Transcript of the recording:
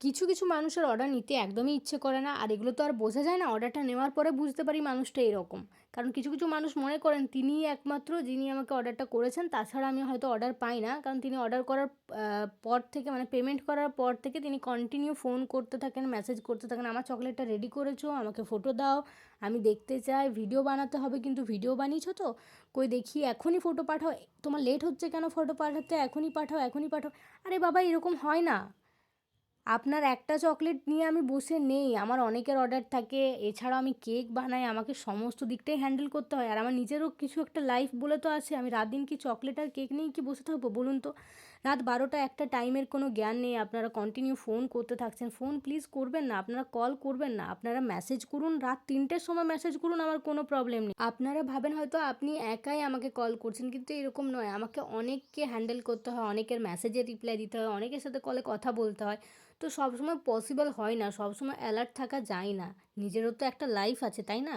কিছু, কিছু মানুষের অর্ডার নিতে একদমই ইচ্ছে করে না। আর এগুলো তো আর বোঝা যায় না। অর্ডারটা নেওয়ার পরে বুঝতে পারি মানুষটা এরকম। কারণ কিছু, কিছু মানুষ মনে করেন তিনিই একমাত্র যিনি আমাকে অর্ডারটা করেছেন। তাছাড়া আমি হয়তো অর্ডার পাই না। কারণ তিনি অর্ডার করার পর থেকে মানে পেমেন্ট করার পর থেকে তিনি কন্টিনিউ ফোন করতে থাকেন, মেসেজ করতে থাকেন। আমার চকোলেটটা রেডি করেছো? আমাকে ফটো দাও। আমি দেখতে চাই। ভিডিও বানাতে হবে কিন্তু ভিডিও বানিয়েছো তো? কই দেখি এখনই ফটো পাঠাও। তোমার লেট হচ্ছে কেন ফটো পাঠাতে? এখনই পাঠাও, এখনই পাঠাও। আরে বাবা এরকম হয় না। আপনার একটা চকলেট নিয়ে আমি বসে নেই। আমার অনেকের অর্ডার থাকে। এছাড়াও আমি কেক বানাই। আমাকে সমস্ত দিকটাই হ্যান্ডেল করতে হয়। আর আমার নিজেরও কিছু একটা লাইফ বলে তো আছে। আমি রাত-দিন কি চকলেট আর কেক নিয়েই কি বসে থাকবো বলুন তো? রাত ১২টা ১টা টাইমের কোনো জ্ঞান নেই। আপনারা কন্টিনিউ ফোন করতে থাকছেন। ফোন প্লিজ করবেন না। আপনারা কল করবেন না। আপনারা মেসেজ করুন। রাত ৩টের সময় মেসেজ করুন, আমার কোনো প্রবলেম নেই। আপনারা ভাবেন হয়তো আপনি একাই আমাকে কল করছেন, কিন্তু এরকম নয়। আমাকে অনেককে হ্যান্ডেল করতে হয়, অনেকের মেসেজের রিপ্লাই দিতে হয়, অনেকের সাথে কলে কথা বলতে হয়। তো সবসময় পসিবল হয় না, সবসময় অ্যালার্ট থাকা যায় না। নিজেরও তো একটা লাইফ আছে, তাই না?